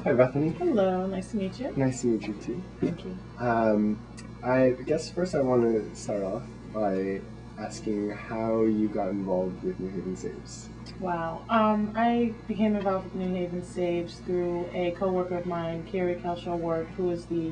Hi, Bethany. Hello, nice to meet you. Nice to meet you too. Thank you. I guess first I want to start off by asking how you got involved with New Haven Saves. Wow. I became involved with New Haven Saves through a coworker of mine, Carrie Kelshaw-Ward, who is the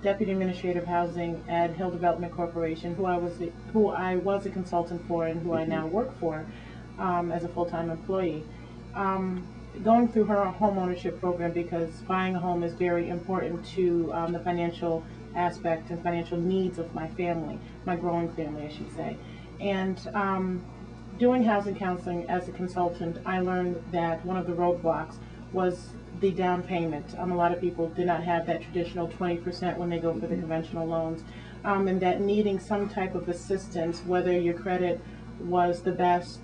Deputy Administrator of Housing at Hill Development Corporation, who I was a consultant for and who I now work for as a full-time employee. Going through her home ownership program, because buying a home is very important to the financial aspect and financial needs of my family, my growing family, I should say. And doing housing counseling as a consultant, I learned that one of the roadblocks was the down payment. A lot of people did not have that traditional 20% when they go for the conventional loans, and that needing some type of assistance, whether your credit was the best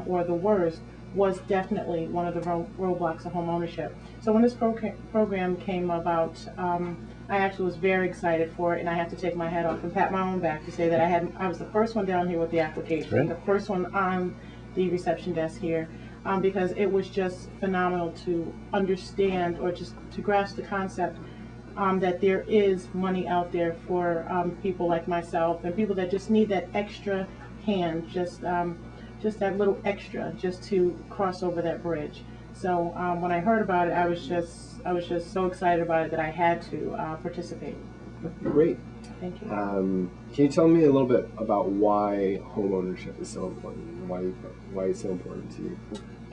or the worst, was definitely one of the roadblocks of home ownership. So when this program came about, I actually was very excited for it, and I have to take my hat off and pat my own back to say that I was the first one down here with the application, Right. the first one on the reception desk here, because it was just phenomenal to understand, or just to grasp the concept that there is money out there for people like myself and people that just need that extra hand, just that little extra, just to cross over that bridge. So when I heard about it, I was just so excited about it that I had to participate. Great. Thank you. Can you tell me a little bit about why home ownership is so important and why it's so important to you?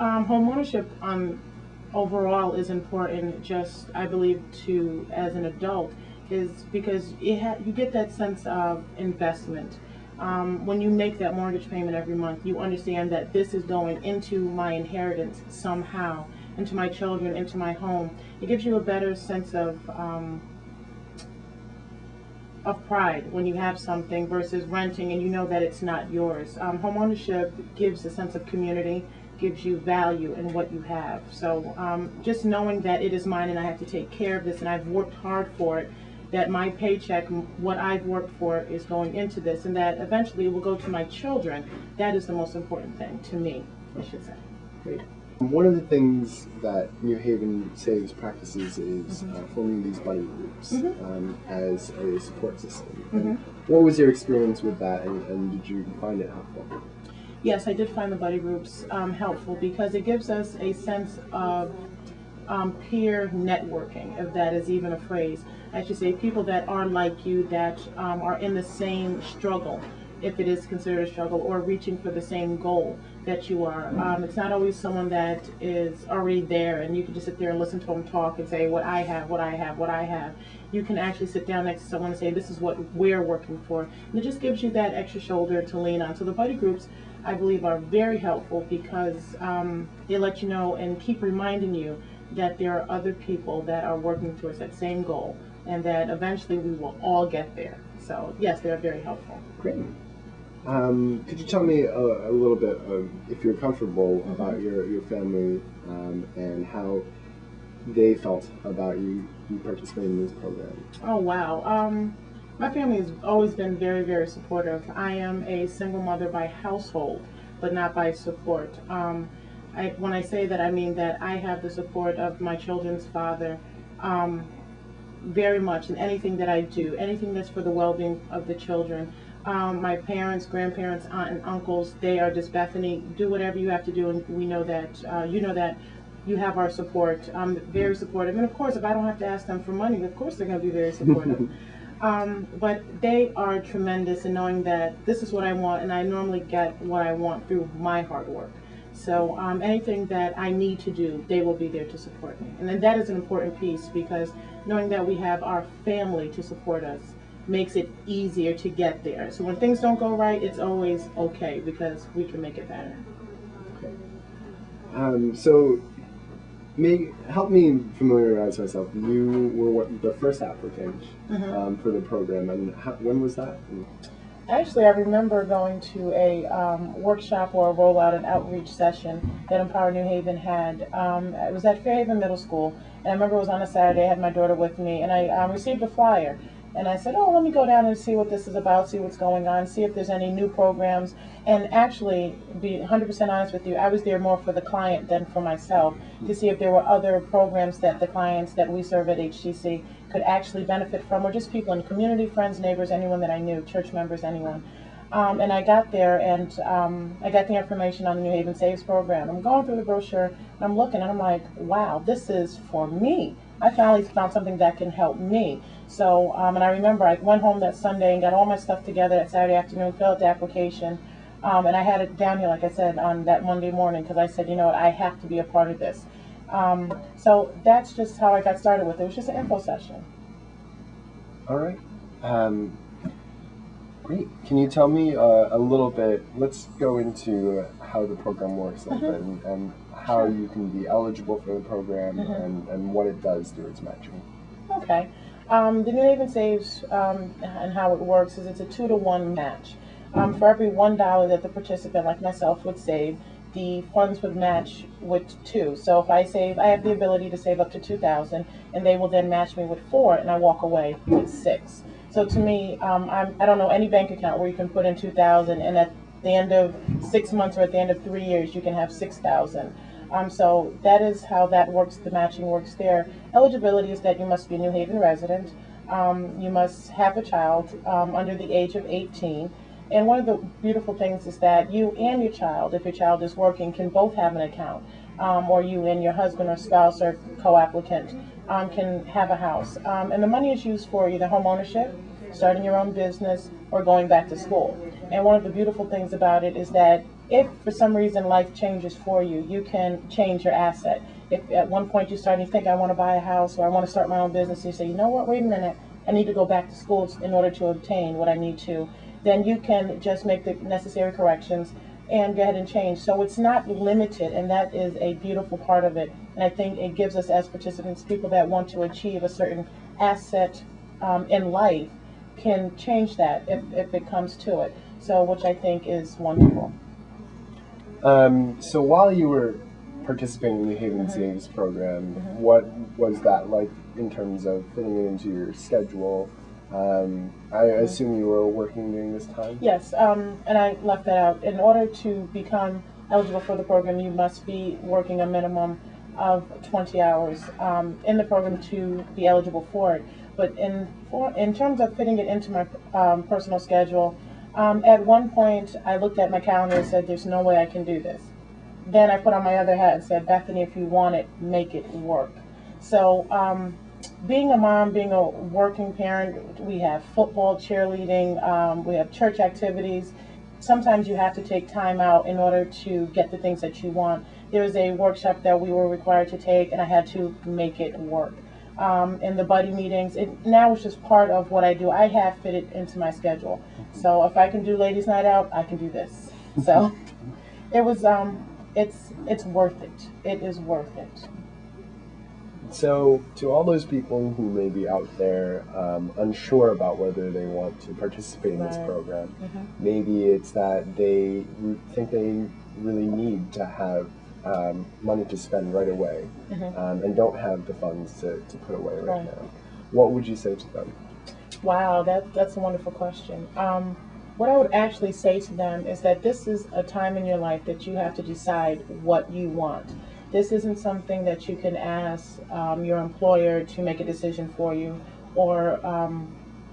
Home ownership overall is important, just I believe to as an adult, is because you get that sense of investment. When you make that mortgage payment every month, you understand that this is going into my inheritance somehow, into my children, into my home. It gives you a better sense of pride when you have something versus renting and you know that it's not yours. Home ownership gives a sense of community, gives you value in what you have. So just knowing that it is mine and I have to take care of this and I've worked hard for it, that my paycheck, what I've worked for, is going into this, and that eventually it will go to my children. That is the most important thing to me, I should say. Great. One of the things that New Haven Saves practices is forming these buddy groups as a support system. And what was your experience with that, and did you find it helpful? Yes, I did find the buddy groups helpful because it gives us a sense of peer networking, if that is even a phrase. I should say people that are like you, that are in the same struggle, if it is considered a struggle, or reaching for the same goal that you are. It's not always someone that is already there and you can just sit there and listen to them talk and say what I have, what I have, what I have. You can actually sit down next to someone and say this is what we're working for, and it just gives you that extra shoulder to lean on. So the buddy groups, I believe, are very helpful because they let you know and keep reminding you that there are other people that are working towards that same goal, and that eventually we will all get there. So yes, they're very helpful. Great. Could you tell me a little bit, if you're comfortable, about your family and how they felt about you participating in this program? Oh wow. My family has always been very, very supportive. I am a single mother by household, but not by support. When I say that, I mean that I have the support of my children's father very much in anything that I do, anything that's for the well-being of the children. My parents, grandparents, aunt and uncles, they are just, Bethany, do whatever you have to do, and we know that, you know that you have our support. Very supportive. And of course, if I don't have to ask them for money, of course they're going to be very supportive. But they are tremendous in knowing that this is what I want, and I normally get what I want through my hard work. So anything that I need to do, they will be there to support me. And then that is an important piece, because knowing that we have our family to support us makes it easier to get there. So when things don't go right, it's always okay, because we can make it better. Okay. So help me familiarize myself. You were the first applicant for the program, and when was that? Actually, I remember going to a workshop or a rollout and outreach session that Empower New Haven had. It was at Fairhaven Middle School, and I remember it was on a Saturday. I had my daughter with me, and I received a flyer. And I said, oh, let me go down and see what this is about, see what's going on, see if there's any new programs. And actually, be 100% honest with you, I was there more for the client than for myself, to see if there were other programs that the clients that we serve at HTC could actually benefit from, or just people in the community, friends, neighbors, anyone that I knew, church members, anyone. And I got there, and I got the information on the New Haven Saves program. I'm going through the brochure, and I'm looking, and I'm like, wow, this is for me. I finally found something that can help me. So, and I remember I went home that Sunday and got all my stuff together that Saturday afternoon, filled out the application, and I had it down here, like I said, on that Monday morning, because I said, you know what, I have to be a part of this. So that's just how I got started with it. It was just an info session. All right. Great. Can you tell me a little bit, let's go into how the program works a little bit, and how you can be eligible for the program, and what it does through its matching. Okay. The New Haven Saves and how it works is it's a 2-to-1 match. For every $1 that the participant, like myself, would save, the funds would match with 2. So if I save, I have the ability to save up to $2,000, and they will then match me with 4, and I walk away with 6. So to me, I don't know any bank account where you can put in $2,000, and at the end of 6 months or at the end of 3 years, you can have $6,000. So that is how that works. The matching works there. Eligibility is that you must be a New Haven resident. You must have a child under the age of 18. And one of the beautiful things is that you and your child, if your child is working, can both have an account. Or you and your husband or spouse or co-applicant can have a house. And the money is used for either home ownership, starting your own business, or going back to school. And one of the beautiful things about it is that if for some reason life changes for you, you can change your asset. If at one point you start and you think, I want to buy a house, or I want to start my own business, you say, you know what, wait a minute, I need to go back to school in order to obtain what I need to, then you can just make the necessary corrections and go ahead and change. So it's not limited, and that is a beautiful part of it. And I think it gives us as participants, people that want to achieve a certain asset in life, can change that if it comes to it. So, which I think is wonderful. So while you were participating in the Haven Saves program, what was that like in terms of fitting it into your schedule? I assume you were working during this time? Yes, and I left that out. In order to become eligible for the program, you must be working a minimum of 20 hours in the program to be eligible for it. But in terms of fitting it into my personal schedule, at one point I looked at my calendar and said, there's no way I can do this. Then I put on my other hat and said, Bethany, if you want it, make it work. So being a mom, being a working parent, we have football, cheerleading, we have church activities. Sometimes you have to take time out in order to get the things that you want. There was a workshop that we were required to take, and I had to make it work. In the buddy meetings, now it's just part of what I do. I have fit it into my schedule. So if I can do ladies' night out, I can do this. So it was, it's worth it. It is worth it. So, to all those people who may be out there unsure about whether they want to participate in this program, maybe it's that they think they really need to have money to spend right away and don't have the funds to put away right now. What would you say to them? Wow, that's a wonderful question. What I would actually say to them is that this is a time in your life that you have to decide what you want. This isn't something that you can ask your employer to make a decision for you, or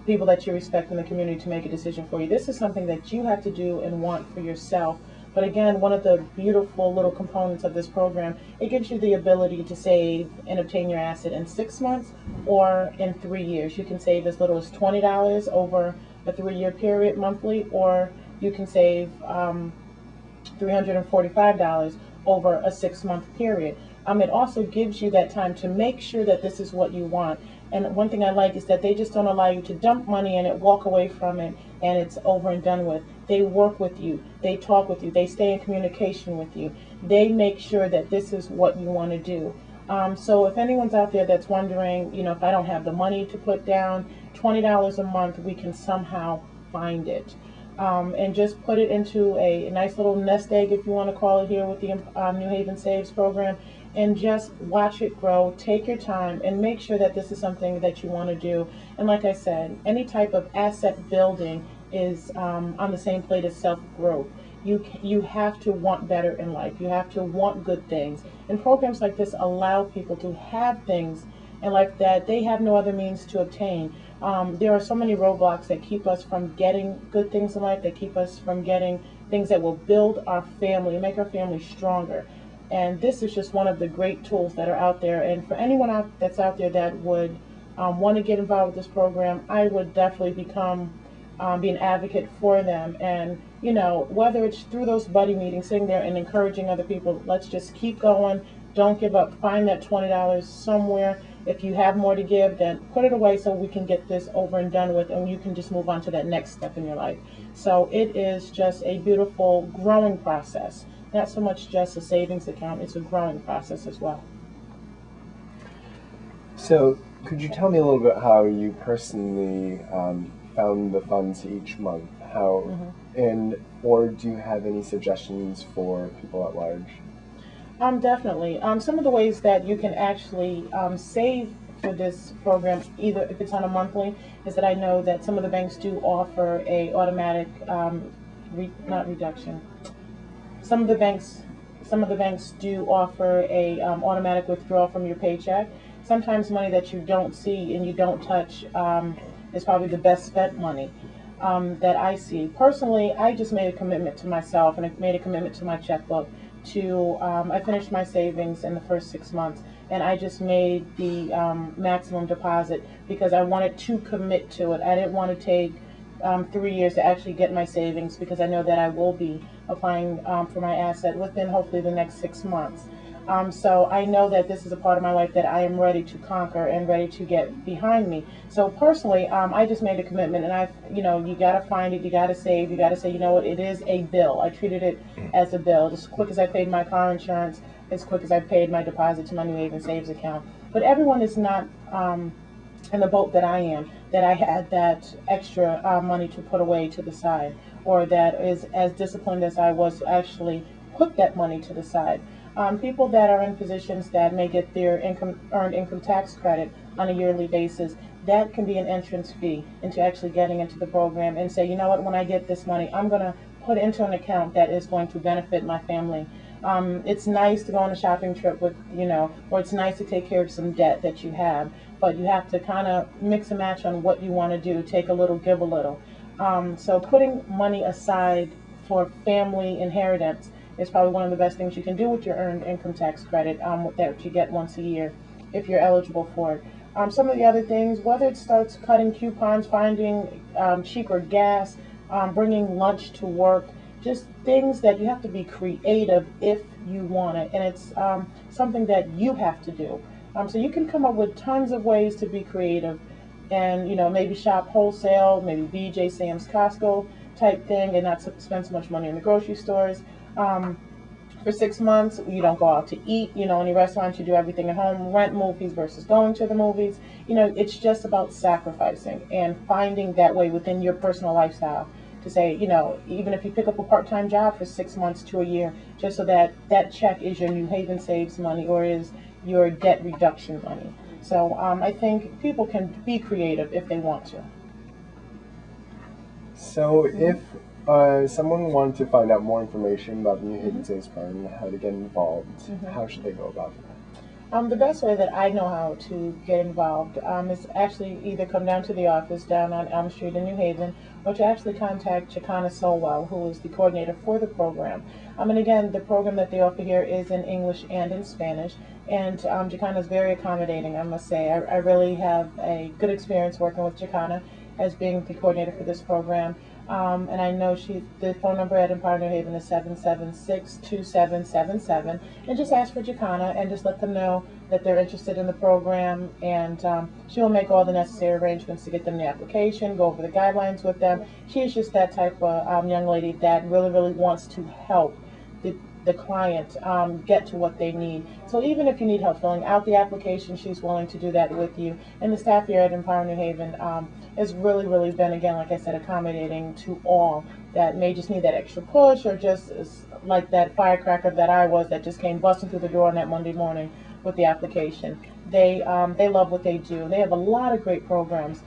people that you respect in the community to make a decision for you. This is something that you have to do and want for yourself. But again, one of the beautiful little components of this program, it gives you the ability to save and obtain your asset in 6 months or in 3 years. You can save as little as $20 over a 3-year period monthly, or you can save $345 over a 6-month period. It also gives you that time to make sure that this is what you want. And one thing I like is that they just don't allow you to dump money in it, walk away from it, and it's over and done with. They work with you, they talk with you, they stay in communication with you. They make sure that this is what you want to do. So if anyone's out there that's wondering, if I don't have the money to put down, $20 a month, we can somehow find it. And just put it into a nice little nest egg, if you want to call it, here with the New Haven Saves program, and just watch it grow. Take your time and make sure that this is something that you want to do. And like I said, any type of asset building is on the same plate as self-growth. You have to want better in life. You have to want good things. And programs like this allow people to have things in life that they have no other means to obtain. There are so many roadblocks that keep us from getting good things in life, that keep us from getting things that will build our family and make our family stronger. And this is just one of the great tools that are out there. And for anyone that's out there that would want to get involved with this program, I would definitely be an advocate for them. And you know, whether it's through those buddy meetings, sitting there and encouraging other people, let's just keep going. Don't give up. Find that $20 somewhere. If you have more to give, then put it away so we can get this over and done with, and you can just move on to that next step in your life. So it is just a beautiful growing process. Not so much just a savings account, it's a growing process as well. So could you tell me a little bit how you personally found the funds each month? How, or do you have any suggestions for people at large? Definitely. Some of the ways that you can actually save for this program, either if it's on a monthly, is that I know that some of the banks do offer a automatic, not reduction. Some of the banks do offer a automatic withdrawal from your paycheck. Sometimes money that you don't see and you don't touch is probably the best spent money that I see. Personally, I just made a commitment to myself, and I made a commitment to my checkbook to, I finished my savings in the first 6 months, and I just made the maximum deposit because I wanted to commit to it. I didn't want to take 3 years to actually get my savings, because I know that I will be applying for my asset within hopefully the next 6 months. So I know that this is a part of my life that I am ready to conquer and ready to get behind me. So personally, I just made a commitment, and you got to find it, you got to save, you got to say, you know what, it is a bill. I treated it as a bill. As quick as I paid my car insurance, as quick as I paid my deposit to my New Haven Saves account. But everyone is not in the boat that I am, that I had that extra money to put away to the side, or that is as disciplined as I was to actually put that money to the side. People that are in positions that may get their earned income tax credit on a yearly basis, that can be an entrance fee into actually getting into the program, and say, you know what, when I get this money, I'm going to put it into an account that is going to benefit my family. It's nice to go on a shopping trip with, or it's nice to take care of some debt that you have, but you have to kind of mix and match on what you want to do, take a little, give a little. So putting money aside for family inheritance is probably one of the best things you can do with your earned income tax credit that you get once a year if you're eligible for it. Some of the other things, whether it starts cutting coupons, finding cheaper gas, bringing lunch to work, just things that you have to be creative if you want it, and it's something that you have to do. So you can come up with tons of ways to be creative, and maybe shop wholesale, maybe BJ, Sam's, Costco type thing, and not spend so much money in the grocery stores. For 6 months, you don't go out to eat, any restaurants, you do everything at home, rent movies versus going to the movies. It's just about sacrificing and finding that way within your personal lifestyle to say, even if you pick up a part-time job for 6 months to a year, just so that that check is your New Haven Saves money or is your debt reduction money. So I think people can be creative if they want to. So if someone wanted to find out more information about the New Haven Saves Program and how to get involved, how should they go about that? The best way that I know how to get involved is actually either come down to the office down on Elm Street in New Haven, or to actually contact JACONNA SOWELL, who is the coordinator for the program. And again, the program that they offer here is in English and in Spanish, and JACONNA is very accommodating, I must say. I really have a good experience working with JACONNA as being the coordinator for this program. And I know the phone number at Empower New Haven is 776-2777, and just ask for JACONNA and just let them know that they're interested in the program, and she will make all the necessary arrangements to get them the application, go over the guidelines with them. She is just that type of young lady that really, really wants to help the client get to what they need. So even if you need help filling out the application, she's willing to do that with you. And the staff here at Empower New Haven has really, really been, again, like I said, accommodating to all that may just need that extra push or just is like that firecracker that I was, that just came busting through the door on that Monday morning with the application. They love what they do. They have a lot of great programs.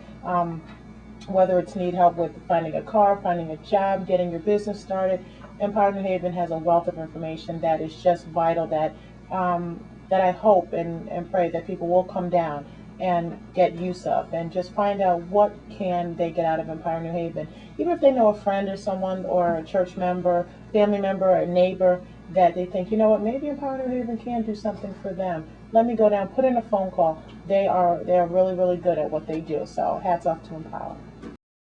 Whether it's need help with finding a car, finding a job, getting your business started, Empower New Haven has a wealth of information that is just vital, that that I hope and pray that people will come down and get use of, and just find out what can they get out of Empower New Haven. Even if they know a friend or someone or a church member, family member, or a neighbor that they think, you know what, maybe Empower New Haven can do something for them. Let me go down, put in a phone call. They are really, really good at what they do. So hats off to Empower.